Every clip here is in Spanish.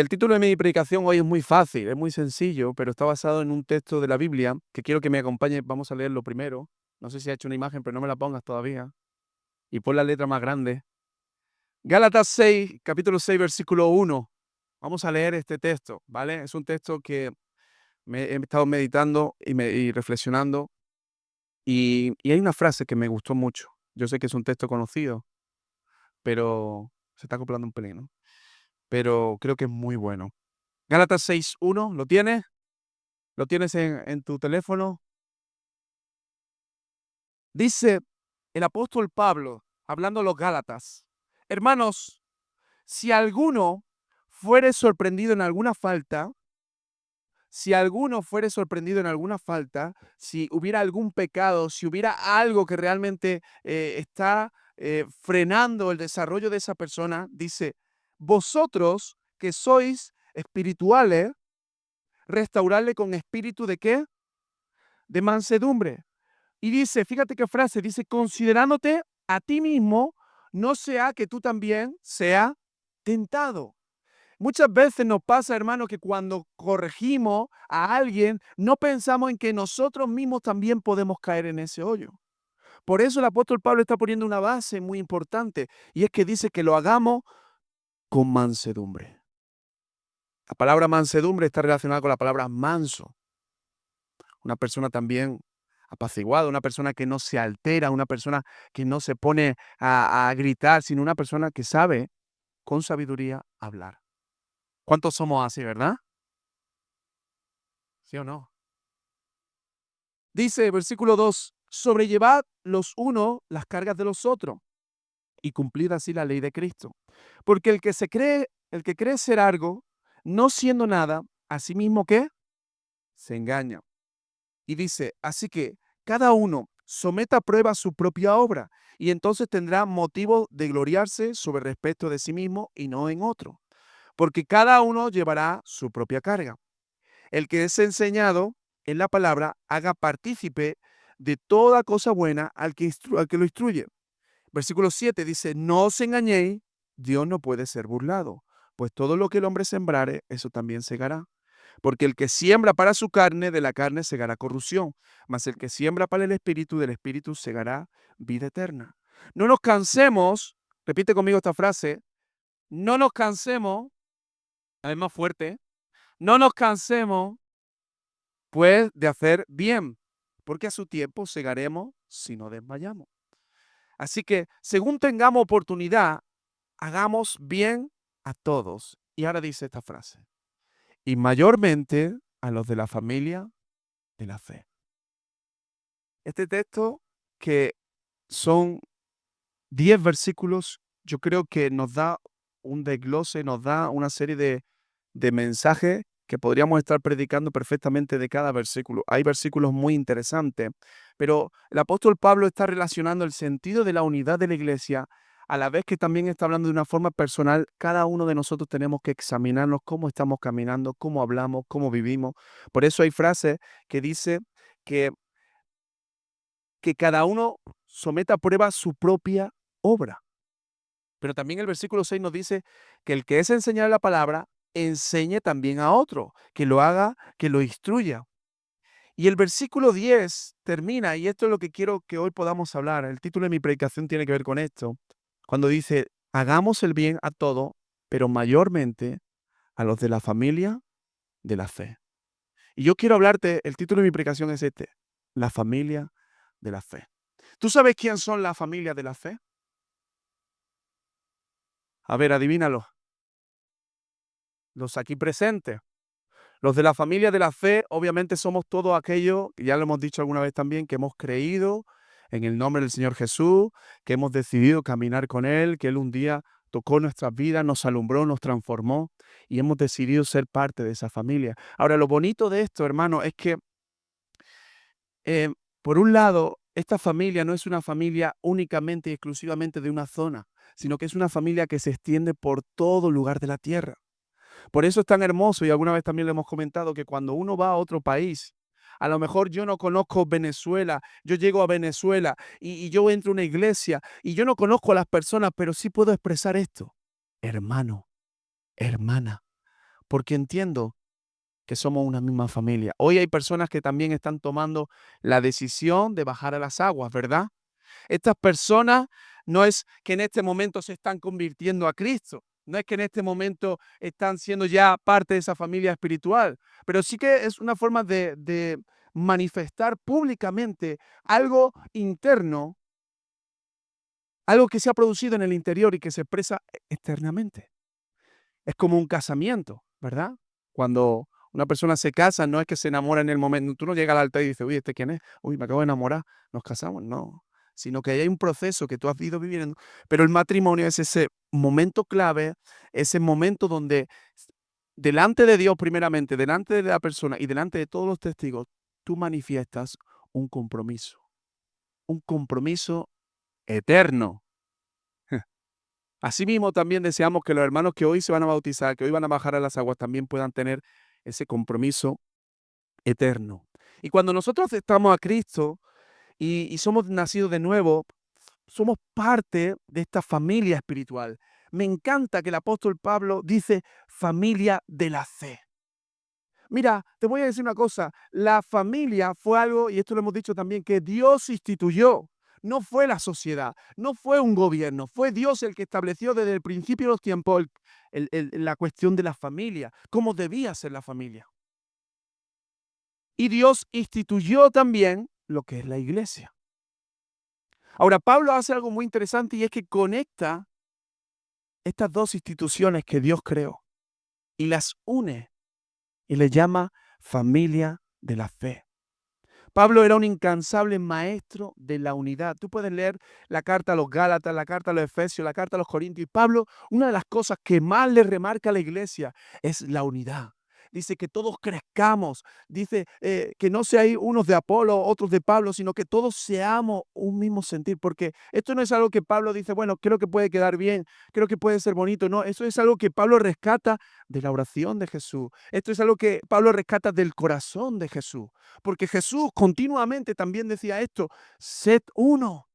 El título de mi predicación hoy es muy fácil, es muy sencillo, pero está basado en un texto de la Biblia que quiero que me acompañe. Vamos a leerlo primero. No sé si ha hecho una imagen, pero no me la pongas todavía. Y pon la letra más grande. Gálatas 6, capítulo 6, versículo 1. Vamos a leer este texto, ¿vale? Es un texto que me he estado meditando y reflexionando. Y hay una frase que me gustó mucho. Yo sé que es un texto conocido, pero se está acoplando un pelín, ¿no? Pero creo que es muy bueno. Gálatas 6:1, ¿lo tienes? ¿Lo tienes en tu teléfono? Dice el apóstol Pablo, hablando a los Gálatas: hermanos, si alguno fuere sorprendido en alguna falta, si hubiera algún pecado, si hubiera algo que realmente está frenando el desarrollo de esa persona, dice: vosotros que sois espirituales, restaurarle con espíritu de ¿qué? De mansedumbre. Y dice, fíjate qué frase, dice: considerándote a ti mismo, no sea que tú también sea tentado. Muchas veces nos pasa, hermano, que cuando corregimos a alguien, no pensamos en que nosotros mismos también podemos caer en ese hoyo. Por eso el apóstol Pablo está poniendo una base muy importante, y es que dice que lo hagamos con mansedumbre. La palabra mansedumbre está relacionada con la palabra manso. Una persona también apaciguada, una persona que no se altera, una persona que no se pone a gritar, sino una persona que sabe con sabiduría hablar. ¿Cuántos somos así, verdad? ¿Sí o no? Dice, versículo 2: sobrellevad los unos las cargas de los otros y cumplid así la ley de Cristo. Porque el que cree ser algo, no siendo nada, a sí mismo ¿qué? Se engaña. Y dice, así que cada uno someta a prueba su propia obra, y entonces tendrá motivo de gloriarse sobre respecto de sí mismo y no en otro, porque cada uno llevará su propia carga. El que es enseñado en la palabra haga partícipe de toda cosa buena al que lo instruye. Versículo 7 dice, no os engañéis, Dios no puede ser burlado, pues todo lo que el hombre sembrare, eso también segará. Porque el que siembra para su carne, de la carne segará corrupción, mas el que siembra para el espíritu, del espíritu segará vida eterna. No nos cansemos, repite conmigo esta frase, no nos cansemos, es más fuerte, no nos cansemos pues de hacer bien, porque a su tiempo segaremos si no desmayamos. Así que según tengamos oportunidad, hagamos bien a todos. Y ahora dice esta frase, y mayormente a los de la familia de la fe. Este texto, que son 10 versículos, yo creo que nos da un desglose, nos da una serie de mensajes que podríamos estar predicando perfectamente de cada versículo. Hay versículos muy interesantes, pero el apóstol Pablo está relacionando el sentido de la unidad de la iglesia, a la vez que también está hablando de una forma personal. Cada uno de nosotros tenemos que examinarnos cómo estamos caminando, cómo hablamos, cómo vivimos. Por eso hay frases que dice que cada uno someta a prueba su propia obra. Pero también el versículo 6 nos dice que el que es enseñar la palabra, enseñe también a otro, que lo haga, que lo instruya. Y el versículo 10 termina, y esto es lo que quiero que hoy podamos hablar. El título de mi predicación tiene que ver con esto. Cuando dice, hagamos el bien a todos, pero mayormente a los de la familia de la fe. Y yo quiero hablarte, el título de mi predicación es este, la familia de la fe. ¿Tú sabes quién son la familia de la fe? A ver, adivínalo. Los aquí presentes. Los de la familia de la fe, obviamente somos todos aquellos, ya lo hemos dicho alguna vez también, que hemos creído en el nombre del Señor Jesús, que hemos decidido caminar con Él, que Él un día tocó nuestras vidas, nos alumbró, nos transformó y hemos decidido ser parte de esa familia. Ahora, lo bonito de esto, hermano, es que, eh, por un lado, esta familia no es una familia únicamente y exclusivamente de una zona, sino que es una familia que se extiende por todo lugar de la tierra. Por eso es tan hermoso, y alguna vez también le hemos comentado, que cuando uno va a otro país, a lo mejor yo no conozco Venezuela, yo llego a Venezuela y yo entro a una iglesia y yo no conozco a las personas, pero sí puedo expresar esto: hermano, hermana, porque entiendo que somos una misma familia. Hoy hay personas que también están tomando la decisión de bajar a las aguas, ¿verdad? Estas personas no es que en este momento se están convirtiendo a Cristo, no es que en este momento están siendo ya parte de esa familia espiritual, pero sí que es una forma de manifestar públicamente algo interno, algo que se ha producido en el interior y que se expresa externamente. Es como un casamiento, ¿verdad? Cuando una persona se casa, no es que se enamora en el momento. Tú no llegas al altar y dices, uy, ¿este quién es? Uy, me acabo de enamorar, nos casamos. No, sino que hay un proceso que tú has ido viviendo. Pero el matrimonio es ese momento clave, ese momento donde delante de Dios primeramente, delante de la persona y delante de todos los testigos, tú manifiestas un compromiso eterno. Asimismo, también deseamos que los hermanos que hoy se van a bautizar, que hoy van a bajar a las aguas, también puedan tener ese compromiso eterno. Y cuando nosotros aceptamos a Cristo y somos nacidos de nuevo, somos parte de esta familia espiritual. Me encanta que el apóstol Pablo dice familia de la fe. Mira, te voy a decir una cosa, la familia fue algo, y esto lo hemos dicho también, que Dios instituyó. No fue la sociedad, no fue un gobierno, fue Dios el que estableció desde el principio de los tiempos la cuestión de la familia, cómo debía ser la familia. Y Dios instituyó también lo que es la iglesia. Ahora, Pablo hace algo muy interesante y es que conecta estas dos instituciones que Dios creó y las une y le llama familia de la fe. Pablo era un incansable maestro de la unidad. Tú puedes leer la carta a los Gálatas, la carta a los Efesios, la carta a los Corintios. Y Pablo, una de las cosas que más le remarca a la iglesia es la unidad. Dice que todos crezcamos, dice que no seáis unos de Apolo, otros de Pablo, sino que todos seamos un mismo sentir, porque esto no es algo que Pablo dice, bueno, creo que puede quedar bien, creo que puede ser bonito, no, eso es algo que Pablo rescata de la oración de Jesús, esto es algo que Pablo rescata del corazón de Jesús. Porque Jesús continuamente también decía esto, sed uno,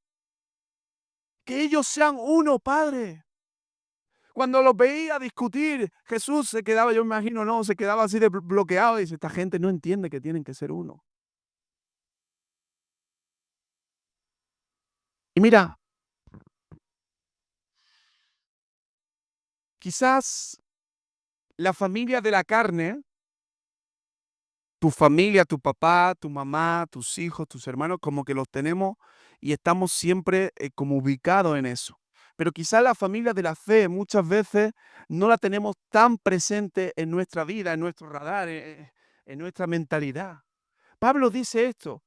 que ellos sean uno, Padre. Cuando los veía discutir, Jesús se quedaba, yo me imagino, no, se quedaba así de bloqueado y dice, esta gente no entiende que tienen que ser uno. Y mira, quizás la familia de la carne, tu familia, tu papá, tu mamá, tus hijos, tus hermanos, como que los tenemos y estamos siempre como ubicados en eso. Pero quizá la familia de la fe muchas veces no la tenemos tan presente en nuestra vida, en nuestro radar, en nuestra mentalidad. Pablo dice esto,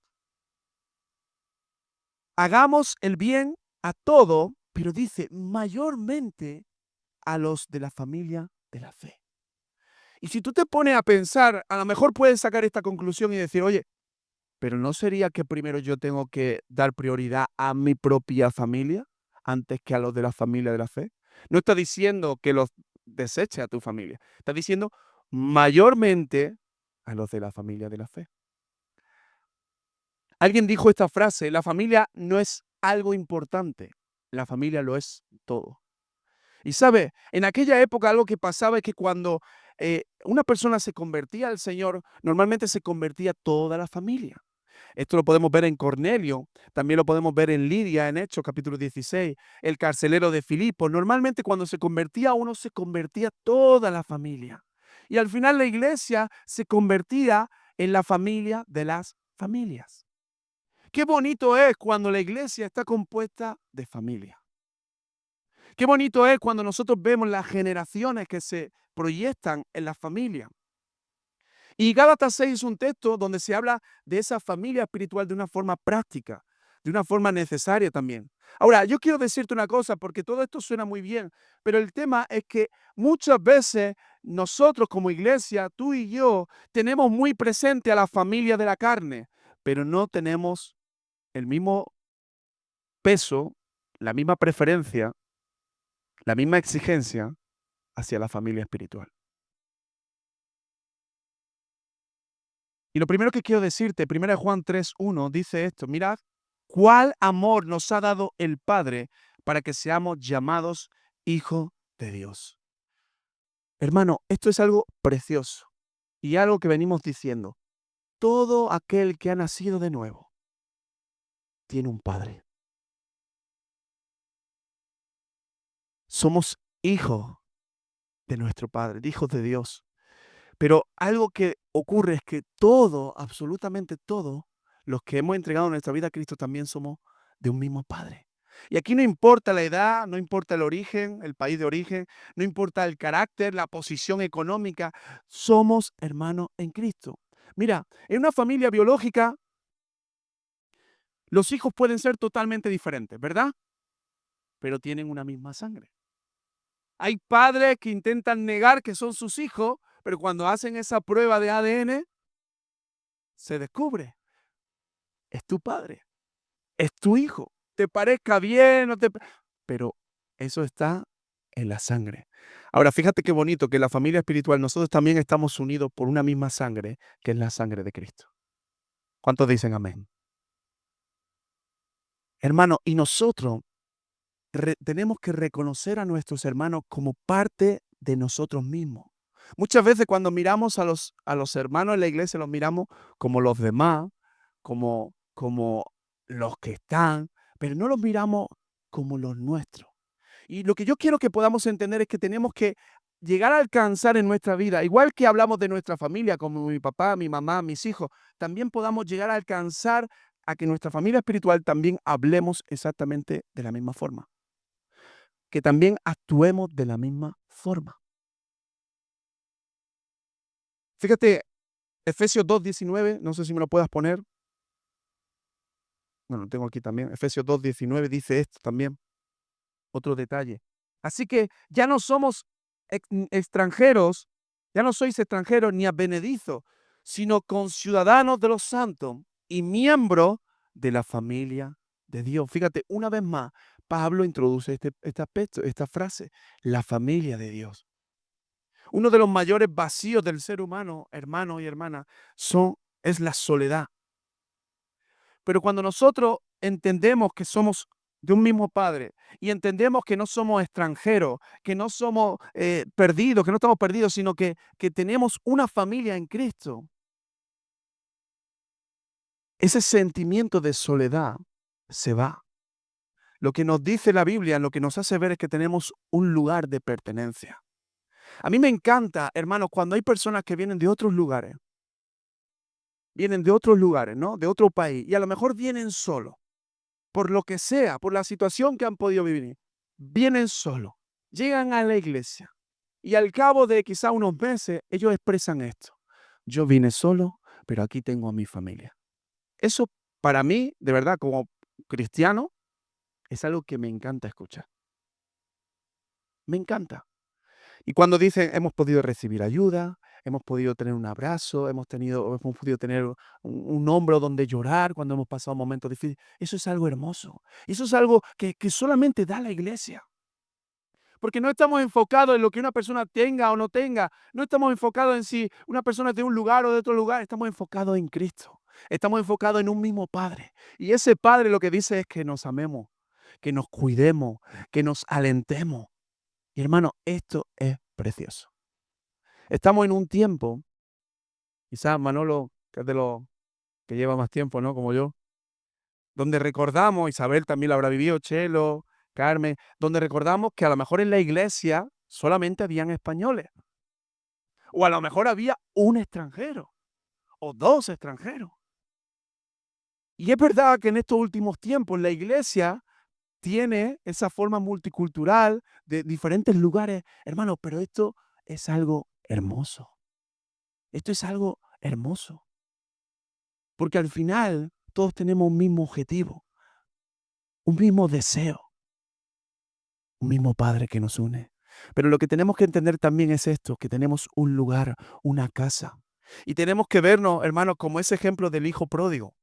hagamos el bien a todo, pero dice mayormente a los de la familia de la fe. Y si tú te pones a pensar, a lo mejor puedes sacar esta conclusión y decir, oye, pero ¿no sería que primero yo tengo que dar prioridad a mi propia familia antes que a los de la familia de la fe? No está diciendo que los deseche a tu familia. Está diciendo mayormente a los de la familia de la fe. Alguien dijo esta frase, la familia no es algo importante, la familia lo es todo. Y sabe, en aquella época algo que pasaba es que cuando una persona se convertía al Señor, normalmente se convertía toda la familia. Esto lo podemos ver en Cornelio, también lo podemos ver en Lidia, en Hechos capítulo 16, el carcelero de Filipo. Normalmente cuando se convertía uno, se convertía toda la familia. Y al final la iglesia se convertía en la familia de las familias. Qué bonito es cuando la iglesia está compuesta de familia. Qué bonito es cuando nosotros vemos las generaciones que se proyectan en la familia. Y Gálatas 6 es un texto donde se habla de esa familia espiritual de una forma práctica, de una forma necesaria también. Ahora, yo quiero decirte una cosa, porque todo esto suena muy bien, pero el tema es que muchas veces nosotros como iglesia, tú y yo, tenemos muy presente a la familia de la carne, pero no tenemos el mismo peso, la misma preferencia, la misma exigencia hacia la familia espiritual. Y lo primero que quiero decirte, 1 Juan 3:1 dice esto, mirad cuál amor nos ha dado el Padre para que seamos llamados hijos de Dios. Hermano, esto es algo precioso y algo que venimos diciendo. Todo aquel que ha nacido de nuevo tiene un padre. Somos hijos de nuestro Padre, hijos de Dios. Pero algo que ocurre es que todo, absolutamente todo, los que hemos entregado nuestra vida a Cristo también somos de un mismo Padre. Y aquí no importa la edad, no importa el origen, el país de origen, no importa el carácter, la posición económica, somos hermanos en Cristo. Mira, en una familia biológica, los hijos pueden ser totalmente diferentes, ¿verdad? Pero tienen una misma sangre. Hay padres que intentan negar que son sus hijos, pero cuando hacen esa prueba de ADN, se descubre, es tu padre, es tu hijo. Te parezca bien, no te... pero eso está en la sangre. Ahora, fíjate qué bonito que en la familia espiritual nosotros también estamos unidos por una misma sangre, que es la sangre de Cristo. ¿Cuántos dicen amén? Hermano, y nosotros tenemos que reconocer a nuestros hermanos como parte de nosotros mismos. Muchas veces cuando miramos a los hermanos en la iglesia, los miramos como los demás, como los que están, pero no los miramos como los nuestros. Y lo que yo quiero que podamos entender es que tenemos que llegar a alcanzar en nuestra vida, igual que hablamos de nuestra familia, como mi papá, mi mamá, mis hijos, también podamos llegar a alcanzar a que nuestra familia espiritual también hablemos exactamente de la misma forma, que también actuemos de la misma forma. Fíjate, Efesios 2:19, no sé si me lo puedas poner. Bueno, lo tengo aquí también. Efesios 2:19 dice esto también, otro detalle. Así que ya no somos extranjeros, ya no sois extranjeros ni advenedizos, sino conciudadanos de los santos y miembros de la familia de Dios. Fíjate, una vez más, Pablo introduce este aspecto, esta frase, la familia de Dios. Uno de los mayores vacíos del ser humano, hermano y hermana, es la soledad. Pero cuando nosotros entendemos que somos de un mismo Padre y entendemos que no somos extranjeros, que no somos perdidos, que no estamos perdidos, sino que tenemos una familia en Cristo, ese sentimiento de soledad se va. Lo que nos dice la Biblia, lo que nos hace ver es que tenemos un lugar de pertenencia. A mí me encanta, hermanos, cuando hay personas que vienen de otros lugares, ¿no? De otro país, y a lo mejor vienen solos, por lo que sea, por la situación que han podido vivir, vienen solos, llegan a la iglesia y al cabo de quizá unos meses ellos expresan esto. Yo vine solo, pero aquí tengo a mi familia. Eso para mí, de verdad, como cristiano, es algo que me encanta escuchar. Me encanta. Y cuando dicen, hemos podido recibir ayuda, hemos podido tener un abrazo, hemos podido tener un hombro donde llorar cuando hemos pasado momentos difíciles, eso es algo hermoso. Eso es algo que solamente da la iglesia. Porque no estamos enfocados en lo que una persona tenga o no tenga. No estamos enfocados en si una persona es de un lugar o de otro lugar. Estamos enfocados en Cristo. Estamos enfocados en un mismo Padre. Y ese Padre lo que dice es que nos amemos, que nos cuidemos, que nos alentemos. Y hermano, esto es precioso. Estamos en un tiempo, quizás Manolo, que es de los que lleva más tiempo, ¿no? Como yo, donde recordamos, Isabel también lo habrá vivido, Chelo, Carmen, donde recordamos que a lo mejor en la iglesia solamente habían españoles, o a lo mejor había un extranjero, o dos extranjeros. Y es verdad que en estos últimos tiempos la iglesia tiene esa forma multicultural de diferentes lugares, hermano, pero esto es algo hermoso. Esto es algo hermoso. Porque al final todos tenemos un mismo objetivo, un mismo deseo, un mismo Padre que nos une. Pero lo que tenemos que entender también es esto, que tenemos un lugar, una casa. Y tenemos que vernos, hermanos, como ese ejemplo del hijo pródigo.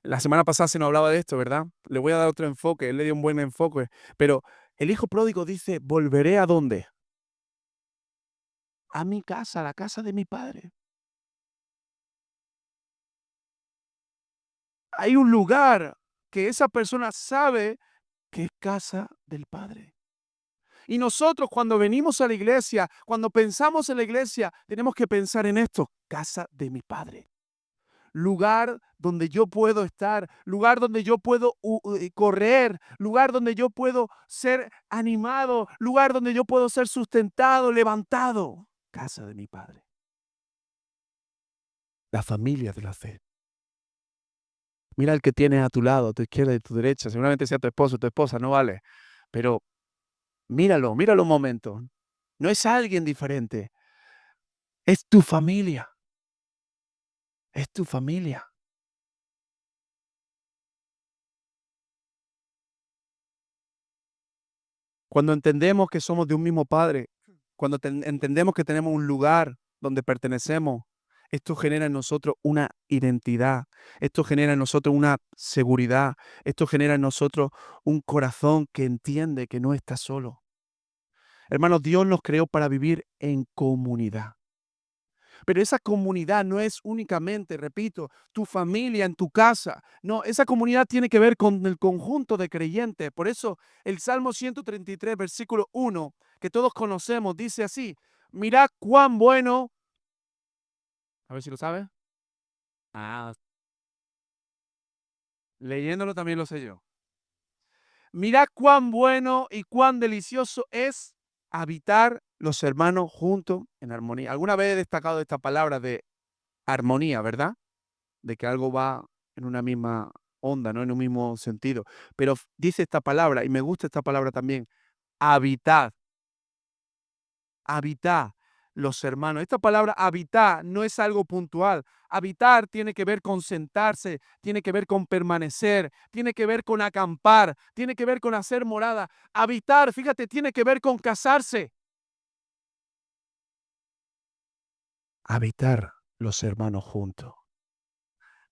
La semana pasada se nos hablaba de esto, ¿verdad? Le voy a dar otro enfoque, él le dio un buen enfoque. Pero el hijo pródigo dice, ¿volveré a dónde? A mi casa, a la casa de mi padre. Hay un lugar que esa persona sabe que es casa del padre. Y nosotros cuando venimos a la iglesia, cuando pensamos en la iglesia, tenemos que pensar en esto: casa de mi Padre. Lugar donde yo puedo estar, lugar donde yo puedo correr, lugar donde yo puedo ser animado, lugar donde yo puedo ser sustentado, levantado. Casa de mi Padre. La familia de la fe. Mira el que tienes a tu lado, a tu izquierda y a tu derecha. Seguramente sea tu esposo o tu esposa, no vale. Pero míralo, míralo un momento. No es alguien diferente. Es tu familia. Es tu familia. Cuando entendemos que somos de un mismo Padre, cuando entendemos que tenemos un lugar donde pertenecemos, esto genera en nosotros una identidad, esto genera en nosotros una seguridad, esto genera en nosotros un corazón que entiende que no está solo. Hermanos, Dios nos creó para vivir en comunidad. Pero esa comunidad no es únicamente, repito, tu familia en tu casa. No, esa comunidad tiene que ver con el conjunto de creyentes. Por eso el Salmo 133, versículo 1, que todos conocemos, dice así: mirad cuán bueno, a ver si lo sabes. Ah, leyéndolo también lo sé yo. Mirad cuán bueno y cuán delicioso es habitar los hermanos juntos en armonía. Alguna vez he destacado esta palabra de armonía, ¿verdad? De que algo va en una misma onda, ¿no? En un mismo sentido. Pero dice esta palabra, y me gusta esta palabra también: habitar, habitar los hermanos. Esta palabra habitar no es algo puntual. Habitar tiene que ver con sentarse, tiene que ver con permanecer, tiene que ver con acampar, tiene que ver con hacer morada. Habitar, fíjate, tiene que ver con casarse. Habitar los hermanos juntos.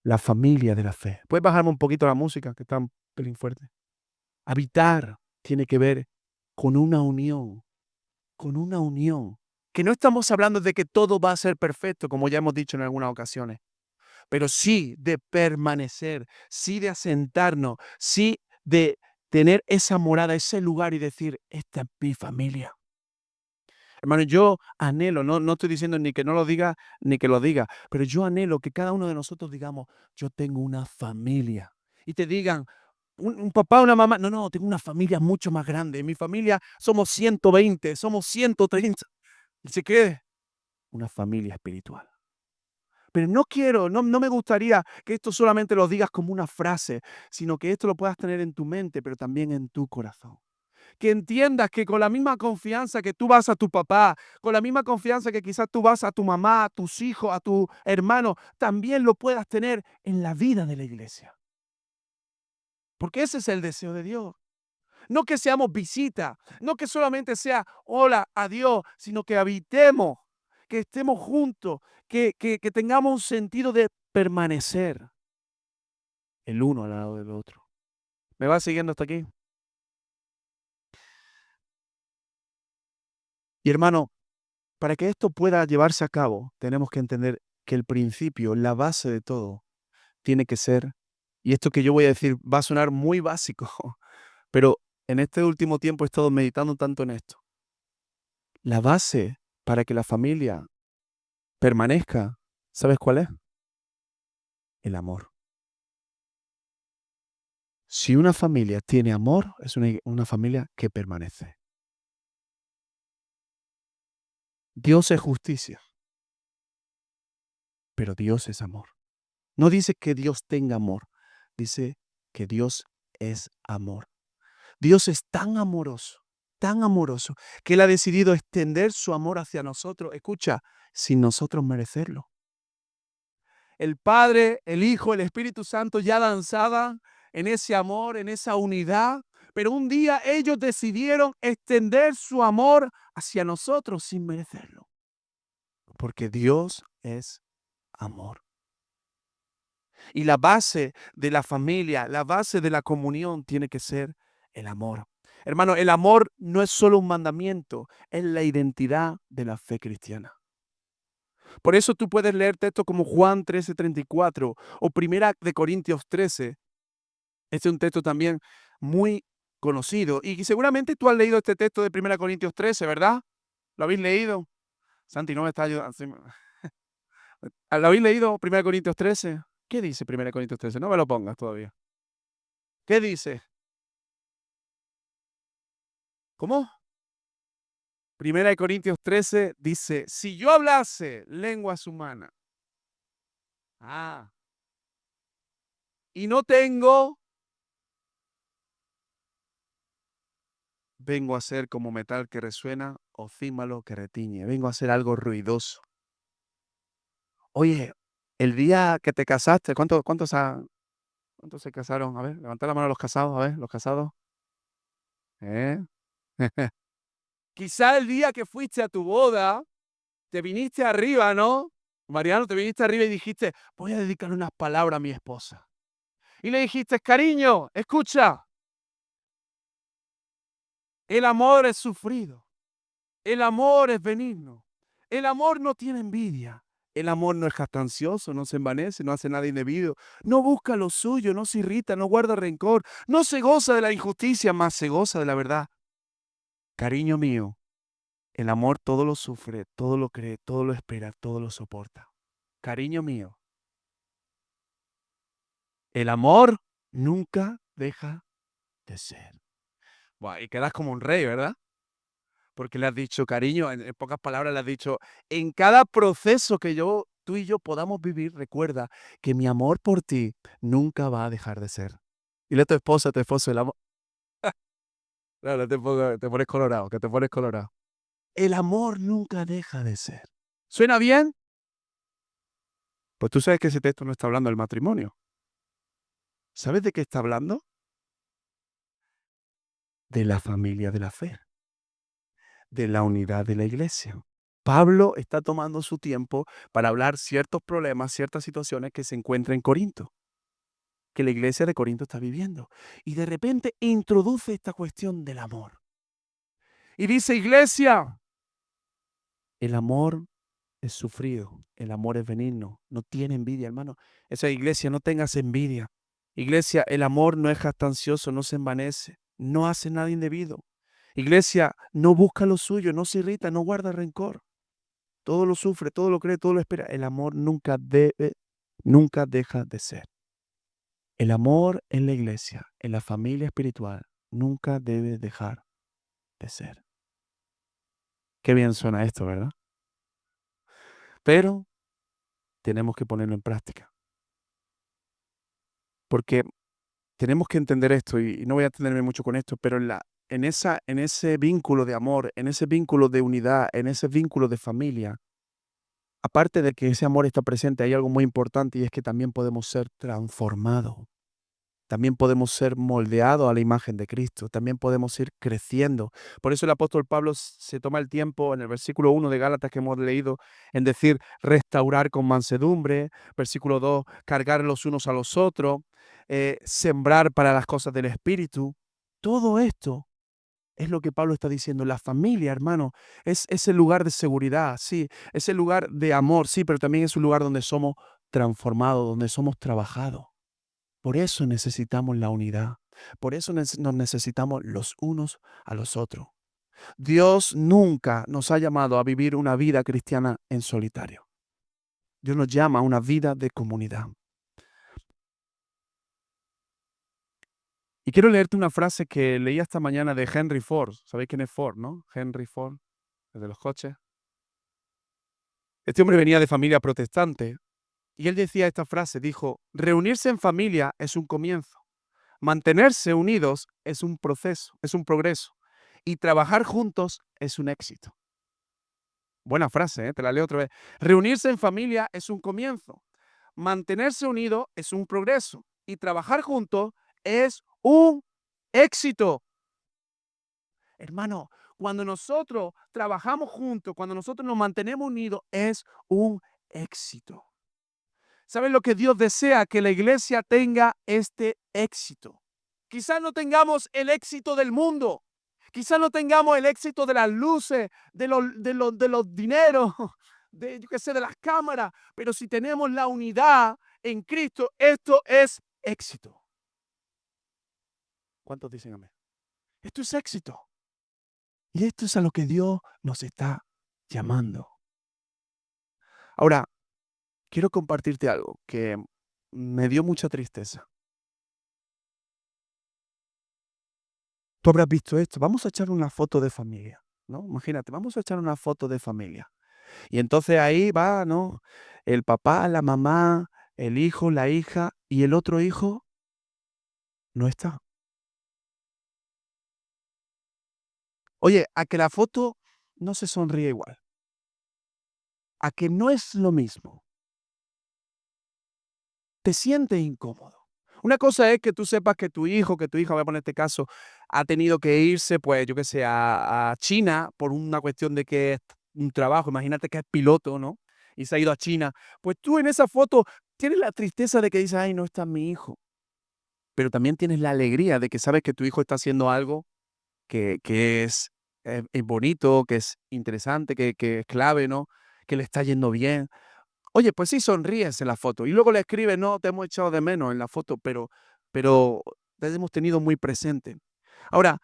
La familia de la fe. ¿Puedes bajarme un poquito la música, que está un pelín fuerte? Habitar tiene que ver con una unión, que no estamos hablando de que todo va a ser perfecto, como ya hemos dicho en algunas ocasiones, pero sí de permanecer, sí de asentarnos, sí de tener esa morada, ese lugar y decir: esta es mi familia. Hermano, yo anhelo, no estoy diciendo ni que no lo diga ni que lo diga, pero yo anhelo que cada uno de nosotros digamos: yo tengo una familia. Y te digan, un papá, una mamá, no, no, tengo una familia mucho más grande. En mi familia somos 120, somos 130. Y se quede una familia espiritual. Pero no quiero, no me gustaría que esto solamente lo digas como una frase, sino que esto lo puedas tener en tu mente, pero también en tu corazón. Que entiendas que con la misma confianza que tú vas a tu papá, con la misma confianza que quizás tú vas a tu mamá, a tus hijos, a tu hermano, también lo puedas tener en la vida de la iglesia. Porque ese es el deseo de Dios. No que seamos visita, no que solamente sea hola, adiós, sino que habitemos, que estemos juntos, que tengamos un sentido de permanecer el uno al lado del otro. ¿Me vas siguiendo hasta aquí? Y hermano, para que esto pueda llevarse a cabo, tenemos que entender que el principio, la base de todo, tiene que ser, y esto que yo voy a decir va a sonar muy básico, pero en este último tiempo he estado meditando tanto en esto. La base para que la familia permanezca, ¿sabes cuál es? El amor. Si una familia tiene amor, es una familia que permanece. Dios es justicia, pero Dios es amor. No dice que Dios tenga amor, dice que Dios es amor. Dios es tan amoroso, que Él ha decidido extender su amor hacia nosotros, escucha, sin nosotros merecerlo. El Padre, el Hijo, el Espíritu Santo ya danzaban en ese amor, en esa unidad, pero un día ellos decidieron extender su amor hacia nosotros sin merecerlo, porque Dios es amor. Y la base de la familia, la base de la comunión tiene que ser el amor. Hermano, el amor no es solo un mandamiento, es la identidad de la fe cristiana. Por eso tú puedes leer textos como Juan 13:34 o Primera de Corintios 13. Este es un texto también muy conocido. Y seguramente tú has leído este texto de 1 Corintios 13, ¿verdad? ¿Lo habéis leído? Santi, no me está ayudando. ¿Lo habéis leído 1 Corintios 13? ¿Qué dice 1 Corintios 13? No me lo pongas todavía. ¿Qué dice? ¿Cómo? 1 Corintios 13 dice, si yo hablase lenguas humanas, y no tengo, vengo a ser como metal que resuena o címbalo que retiñe. Vengo a ser algo ruidoso. Oye, el día que te casaste, ¿cuántos se casaron? A ver, levanta la mano a los casados, a ver, los casados. ¿Eh? Quizá el día que fuiste a tu boda, te viniste arriba, ¿no? Mariano, te viniste arriba y dijiste, voy a dedicar unas palabras a mi esposa. Y le dijiste, cariño, escucha, el amor es sufrido, el amor es benigno, el amor no tiene envidia, el amor no es jactancioso, no se envanece, no hace nada indebido, no busca lo suyo, no se irrita, no guarda rencor, no se goza de la injusticia, más se goza de la verdad. Cariño mío, el amor todo lo sufre, todo lo cree, todo lo espera, todo lo soporta. Cariño mío, el amor nunca deja de ser. Buah, y quedas como un rey, ¿verdad? Porque le has dicho, cariño, en pocas palabras le has dicho, en cada proceso que tú y yo podamos vivir, recuerda que mi amor por ti nunca va a dejar de ser. Dile a tu esposo, el amor. No, no te pones colorado, que te pones colorado. El amor nunca deja de ser. ¿Suena bien? Pues tú sabes que ese texto no está hablando del matrimonio. ¿Sabes de qué está hablando? De la familia de la fe, de la unidad de la iglesia. Pablo está tomando su tiempo para hablar ciertos problemas, ciertas situaciones que se encuentran en Corinto, que la iglesia de Corinto está viviendo. Y de repente introduce esta cuestión del amor. Y dice, iglesia, el amor es sufrido, el amor es benigno, no tiene envidia, hermano. Esa iglesia, no tengas envidia. Iglesia, el amor no es jactancioso, no se envanece, no hace nada indebido. Iglesia, no busca lo suyo, no se irrita, no guarda rencor. Todo lo sufre, todo lo cree, todo lo espera. El amor nunca deja de ser. El amor en la iglesia, en la familia espiritual, nunca debe dejar de ser. Qué bien suena esto, ¿verdad? Pero tenemos que ponerlo en práctica. Porque tenemos que entender esto, y no voy a extenderme mucho con esto, pero en ese vínculo de amor, en ese vínculo de unidad, en ese vínculo de familia, aparte de que ese amor está presente, hay algo muy importante y es que también podemos ser transformados. También podemos ser moldeados a la imagen de Cristo, también podemos ir creciendo. Por eso el apóstol Pablo se toma el tiempo en el versículo 1 de Gálatas que hemos leído en decir restaurar con mansedumbre, versículo 2, cargar los unos a los otros, sembrar para las cosas del Espíritu. Todo esto es lo que Pablo está diciendo. La familia, hermano, es ese lugar de seguridad, sí, es el lugar de amor, sí, pero también es un lugar donde somos transformados, donde somos trabajados. Por eso necesitamos la unidad. Por eso nos necesitamos los unos a los otros. Dios nunca nos ha llamado a vivir una vida cristiana en solitario. Dios nos llama a una vida de comunidad. Y quiero leerte una frase que leí esta mañana de Henry Ford. ¿Sabéis quién es Ford, no? Henry Ford, el de los coches. Este hombre venía de familia protestante y él decía esta frase, dijo, reunirse en familia es un comienzo. Mantenerse unidos es un proceso, es un progreso. Y trabajar juntos es un éxito. Buena frase, ¿eh? Te la leo otra vez. Reunirse en familia es un comienzo. Mantenerse unido es un progreso. Y trabajar juntos es un éxito. Hermano, cuando nosotros trabajamos juntos, cuando nosotros nos mantenemos unidos, es un éxito. ¿Saben lo que Dios desea? Que la iglesia tenga este éxito. Quizás no tengamos el éxito del mundo. Quizás no tengamos el éxito de las luces, de los dineros, yo qué sé, de las cámaras. Pero si tenemos la unidad en Cristo, esto es éxito. ¿Cuántos dicen amén? Esto es éxito. Y esto es a lo que Dios nos está llamando. Ahora, quiero compartirte algo que me dio mucha tristeza. Tú habrás visto esto. Vamos a echar una foto de familia, ¿no? Imagínate, vamos a echar una foto de familia. Y entonces ahí va, ¿no? El papá, la mamá, el hijo, la hija y el otro hijo no está. Oye, a que la foto no se sonríe igual, a que no es lo mismo, te sientes incómodo. Una cosa es que tú sepas que tu hijo, que tu hija, voy a poner este caso, ha tenido que irse, pues, yo qué sé, a China por una cuestión de que es un trabajo. Imagínate que es piloto, ¿no? Y se ha ido a China. Pues tú en esa foto tienes la tristeza de que dices: "Ay, no está mi hijo", pero también tienes la alegría de que sabes que tu hijo está haciendo algo que es bonito, que es interesante, que es clave, ¿no? Que le está yendo bien. Oye, pues sí sonríes en la foto y luego le escribes: "No, te hemos echado de menos en la foto, pero te hemos tenido muy presente". Ahora,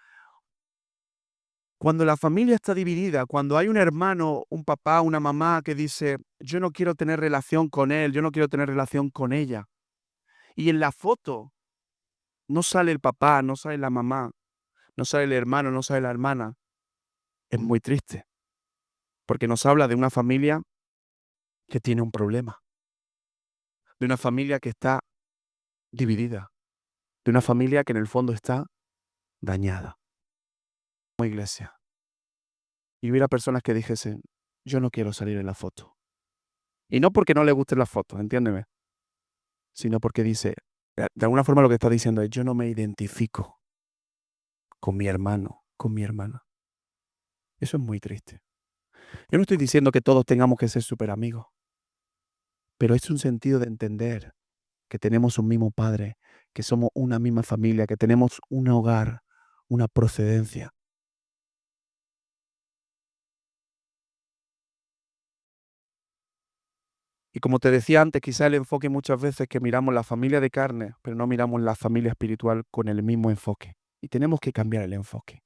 cuando la familia está dividida, cuando hay un hermano, un papá, una mamá que dice: "Yo no quiero tener relación con él, yo no quiero tener relación con ella", y en la foto no sale el papá, no sale la mamá, no sale el hermano, no sale la hermana, es muy triste, porque nos habla de una familia que tiene un problema, de una familia que está dividida, de una familia que en el fondo está dañada. Como iglesia, y hubiera personas que dijesen: "Yo no quiero salir en la foto". Y no porque no le gusten las fotos, entiéndeme, sino porque dice, de alguna forma lo que está diciendo es: "Yo no me identifico con mi hermano, con mi hermana". Eso es muy triste. Yo no estoy diciendo que todos tengamos que ser superamigos, pero es un sentido de entender que tenemos un mismo padre, que somos una misma familia, que tenemos un hogar, una procedencia. Y como te decía antes, quizá el enfoque muchas veces que miramos la familia de carne, pero no miramos la familia espiritual con el mismo enfoque. Y tenemos que cambiar el enfoque.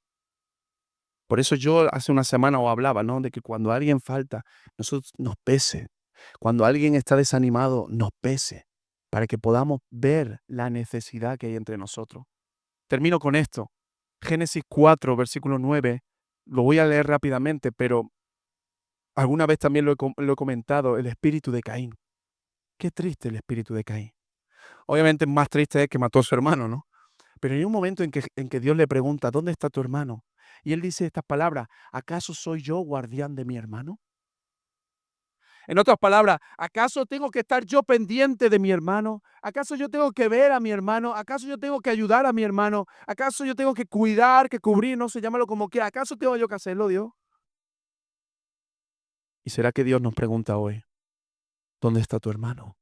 Por eso yo hace una semana os hablaba, ¿no? De que cuando alguien falta, nosotros nos pese. Cuando alguien está desanimado, nos pese. Para que podamos ver la necesidad que hay entre nosotros. Termino con esto. Génesis 4, versículo 9. Lo voy a leer rápidamente, pero alguna vez también lo he comentado. El espíritu de Caín. Qué triste el espíritu de Caín. Obviamente más triste es que mató a su hermano, ¿no? Pero hay un momento en que Dios le pregunta: "¿Dónde está tu hermano?". Y él dice estas palabras: "¿Acaso soy yo guardián de mi hermano?". En otras palabras, ¿acaso tengo que estar yo pendiente de mi hermano? ¿Acaso yo tengo que ver a mi hermano? ¿Acaso yo tengo que ayudar a mi hermano? ¿Acaso yo tengo que cuidar, que cubrir, no sé, llámalo como quiera? ¿Acaso tengo yo que hacerlo, Dios? ¿Y será que Dios nos pregunta hoy: "¿Dónde está tu hermano?".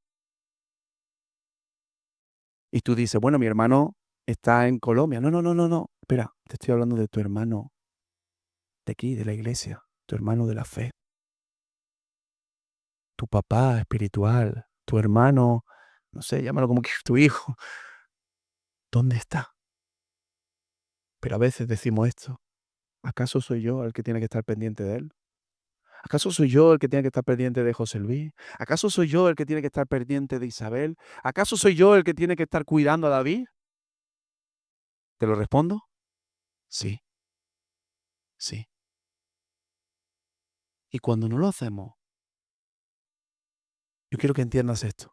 Y tú dices: "Bueno, mi hermano está en Colombia". No, no, no, no, no. Espera, te estoy hablando de tu hermano de aquí, de la iglesia, tu hermano de la fe, tu papá espiritual, tu hermano, no sé, llámalo como quieras, tu hijo. ¿Dónde está? Pero a veces decimos esto: "¿Acaso soy yo el que tiene que estar pendiente de él? ¿Acaso soy yo el que tiene que estar pendiente de José Luis? ¿Acaso soy yo el que tiene que estar pendiente de Isabel? ¿Acaso soy yo el que tiene que estar cuidando a David?". ¿Te lo respondo? Sí, sí. Y cuando no lo hacemos, yo quiero que entiendas esto.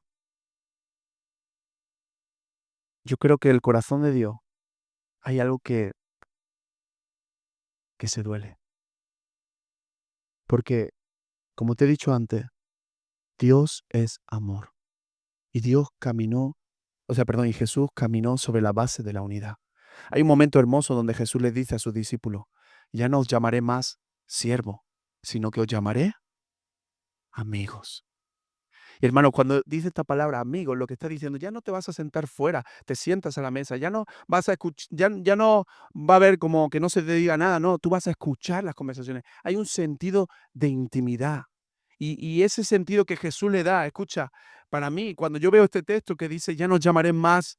Yo creo que el corazón de Dios hay algo que se duele. Porque, como te he dicho antes, Dios es amor. Y Dios caminó, o sea, perdón, y Jesús caminó sobre la base de la unidad. Hay un momento hermoso donde Jesús les dice a sus discípulos: "Ya no os llamaré más siervo, sino que os llamaré amigos". Y hermano, cuando dice esta palabra amigos, lo que está diciendo, ya no te vas a sentar fuera, te sientas a la mesa, ya no vas a escuchar, ya no va a haber como que no se te diga nada, no, tú vas a escuchar las conversaciones. Hay un sentido de intimidad. Y ese sentido que Jesús le da, escucha, para mí, cuando yo veo este texto que dice, ya no llamaré más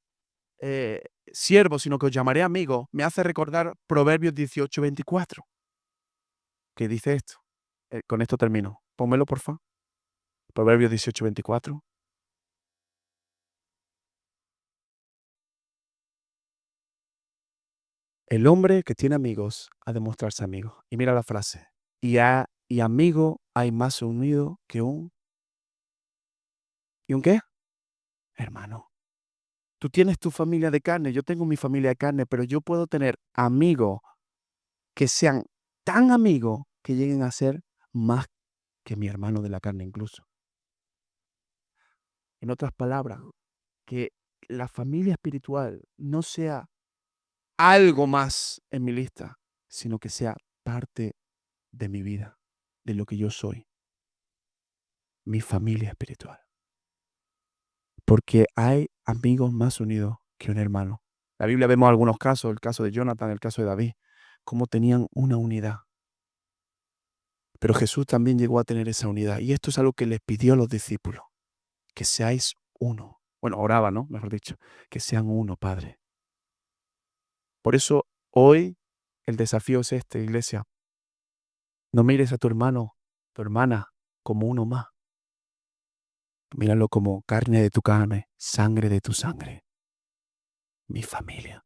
siervos, sino que os llamaré amigos, me hace recordar Proverbios 18:24, que dice esto. Con esto termino. Pónmelo, porfa. Proverbios 18:24. El hombre que tiene amigos ha de mostrarse amigo. Y mira la frase. Y amigo hay más unido que un... ¿Y un qué? Hermano. Tú tienes tu familia de carne, yo tengo mi familia de carne, pero yo puedo tener amigos que sean tan amigos que lleguen a ser más que mi hermano de la carne incluso. En otras palabras, que la familia espiritual no sea algo más en mi lista, sino que sea parte de mi vida, de lo que yo soy, mi familia espiritual. Porque hay amigos más unidos que un hermano. En la Biblia vemos algunos casos, el caso de Jonathan, el caso de David, cómo tenían una unidad. Pero Jesús también llegó a tener esa unidad. Y esto es algo que les pidió a los discípulos, que seáis uno. Bueno, oraba, ¿no? Mejor dicho, que sean uno, Padre. Por eso hoy el desafío es este, iglesia. No mires a tu hermano, tu hermana, como uno más. Míralo como carne de tu carne, sangre de tu sangre. Mi familia.